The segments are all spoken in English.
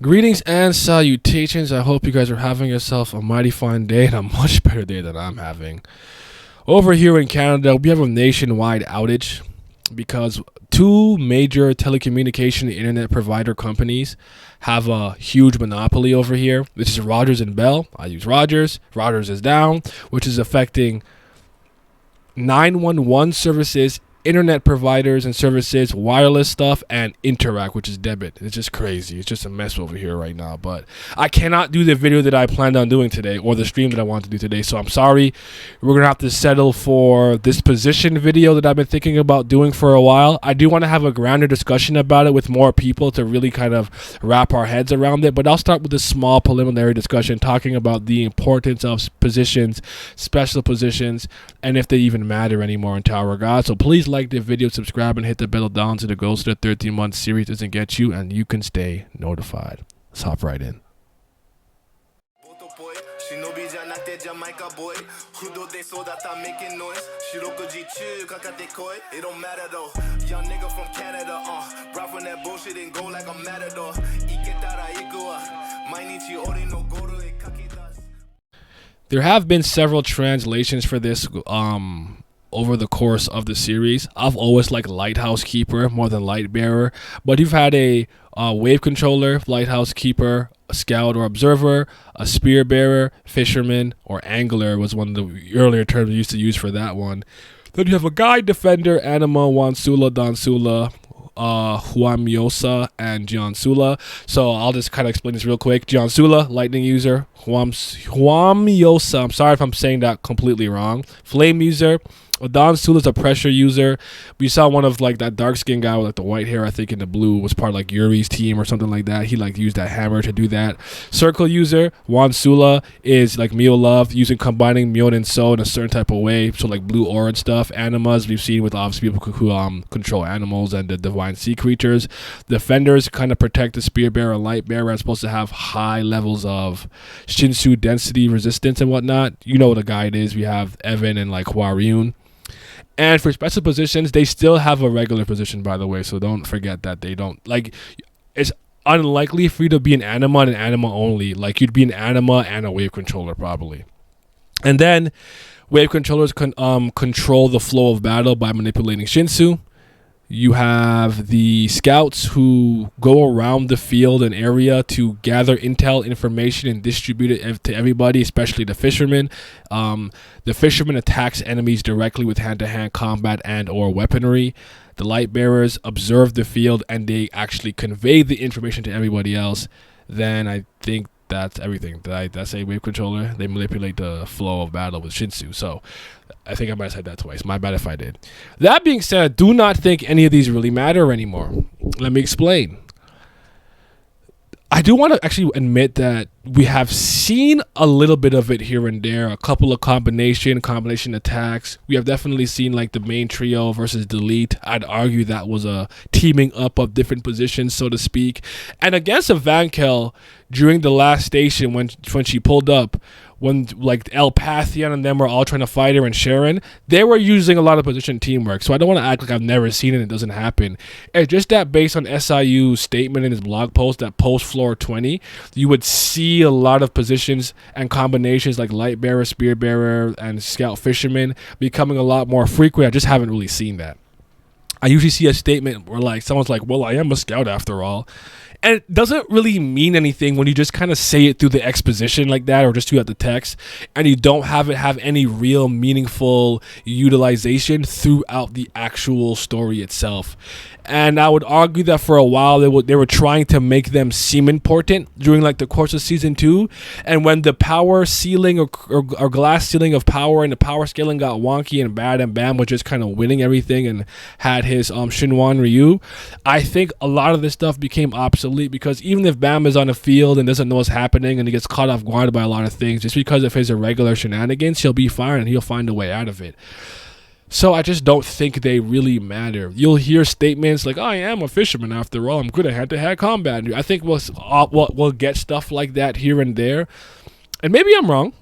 Greetings and salutations. I hope you guys are having yourself a mighty fine day and a much better day than I'm having. Over here in Canada, we have a nationwide outage because two major telecommunication internet provider companies have a huge monopoly over here. This is Rogers and Bell. I use Rogers. Rogers is down, which is affecting 911 services, internet providers and services, wireless stuff, and Interact, which is debit. It's just crazy. It's just a mess over here right now. But I cannot do the video that I planned on doing today or the stream that I want to do today. So I'm sorry. We're going to have to settle for this position video that I've been thinking about doing for a while. I do want to have a grander discussion about it with more people to really kind of wrap our heads around it. But I'll start with a small preliminary discussion talking about the importance of positions, special positions, and if they even matter anymore in Tower of God. So please like the video, subscribe, and hit the bell down so the Ghost of the 13-month series doesn't get you and you can stay notified. Let's hop right in. It don't matter though. Young nigga from Canada, brought from that bullshit and go like a matador. There have been several translations for this over the course of the series. I've always liked Lighthouse Keeper more than Light Bearer, but you've had a wave controller, Lighthouse Keeper, a scout or observer, a spear bearer, fisherman, or angler was one of the earlier terms we used to use for that one. Then you have a guide, defender, anima, wansula, dansula, Huamyosa, and Giansula. So I'll just kind of explain this real quick. Giansula, lightning user. Huamyosa, I'm sorry if I'm saying that completely wrong. Flame user. Dansula is a pressure user. We saw one of like that dark skinned guy with like the white hair, I think in the blue, was part of like Yuri's team or something like that. He like used that hammer to do that. Circle user, Wansula, is like Mio Love, combining Mio and So in a certain type of way. So like blue aura and stuff. Animas we've seen with obviously people who control animals and the divine sea creatures. Defenders kind of protect the spear bearer and light bearer. It's supposed to have high levels of Shinsu density resistance and whatnot. You know what a guide is. We have Evan and like Hwaryun. And for special positions, they still have a regular position, by the way, so don't forget that they don't. Like, it's unlikely for you to be an anima and an anima only. Like, you'd be an anima and a wave controller, probably. And then, wave controllers can control the flow of battle by manipulating Shinsu. You have the scouts who go around the field and area to gather intel information and distribute it to everybody, especially the fishermen. The fisherman attacks enemies directly with hand-to-hand combat and or weaponry. The light bearers observe the field and they actually convey the information to everybody else. Then I think that's everything. That's a wave controller. They manipulate the flow of battle with Shinsu. So I think I might have said that twice. My bad if I did. That being said, I do not think any of these really matter anymore. Let me explain. I do want to actually admit that we have seen a little bit of it here and there. A couple of combination attacks. We have definitely seen like the main trio versus delete. I'd argue that was a teaming up of different positions, so to speak. And against a Vankel during the last station when she pulled up, when like El Pathian and them were all trying to fight her and Sharon, they were using a lot of position teamwork. So I don't want to act like I've never seen it. It doesn't happen. It's just that based on SIU's statement in his blog post that post floor 20, you would see a lot of positions and combinations like light bearer, spear bearer, and scout fisherman becoming a lot more frequent. I just haven't really seen that. I usually see a statement where like someone's like, well, I am a scout after all. And it doesn't really mean anything when you just kind of say it through the exposition like that or just throughout the text and you don't have it have any real meaningful utilization throughout the actual story itself. And I would argue that for a while they were trying to make them seem important during like the course of season 2. And when the power ceiling or glass ceiling of power and the power scaling got wonky and bad and Bam was just kind of winning everything and had his Shinwan Ryu, I think a lot of this stuff became obsolete because even if Bam is on the field and doesn't know what's happening and he gets caught off guard by a lot of things, just because of his irregular shenanigans, he'll be fine and he'll find a way out of it. So I just don't think they really matter. You'll hear statements like, I am a fisherman after all. I'm good at hand-to-hand combat. I think we'll get stuff like that here and there. And maybe I'm wrong.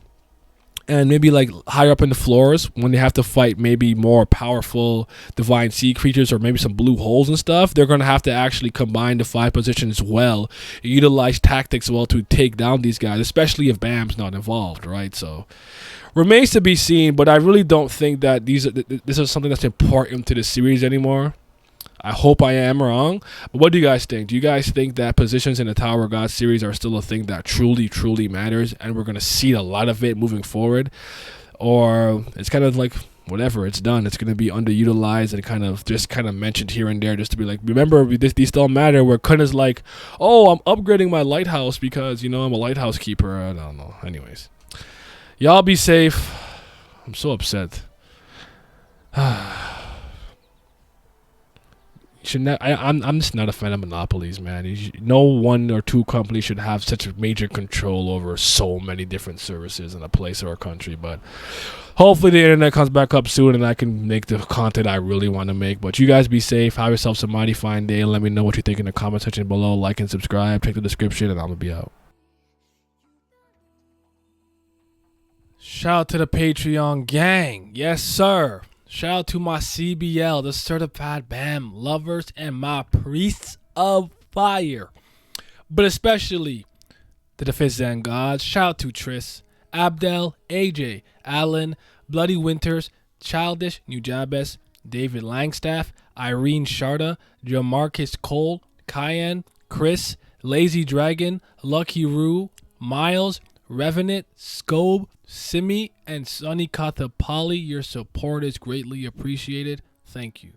and maybe like higher up in the floors when they have to fight maybe more powerful divine sea creatures or maybe some blue holes and stuff, they're going to have to actually combine the 5 positions well, utilize tactics well to take down these guys, especially if Bam's not involved, right? So remains to be seen, but I really don't think that this is something that's important to the series anymore. I hope I am wrong, but what do you guys think? Do you guys think that positions in the Tower of God series are still a thing that truly, truly matters, and we're going to see a lot of it moving forward? Or it's kind of like, whatever, it's done. It's going to be underutilized and kind of mentioned here and there just to be like, remember, these still matter, where Kun's like, oh, I'm upgrading my lighthouse because, I'm a lighthouse keeper. I don't know. Anyways, y'all be safe. I'm so upset. I'm just not a fan of monopolies, man. No 1 or 2 companies should have such major control over so many different services in a place or a country. But hopefully the internet comes back up soon and I can make the content I really want to make. But you guys be safe. Have yourselves a mighty fine day. Let me know what you think in the comment section below. Like and subscribe. Check the description, and I'm going to be out. Shout out to the Patreon gang. Yes, sir. Shout out to my CBL, the Certified BAM lovers, and my priests of fire. But especially to the Fifth Zen gods. Shout out to Triss, Abdel, AJ, Alan, Bloody Winters, Childish, Nujabes, David Langstaff, Irene Sharda, Jamarcus Cole, Cayenne, Chris, Lazy Dragon, Lucky Roo, Miles, Revenant, Scobe, Simi, and Sunny Kathapali. Your support is greatly appreciated. Thank you.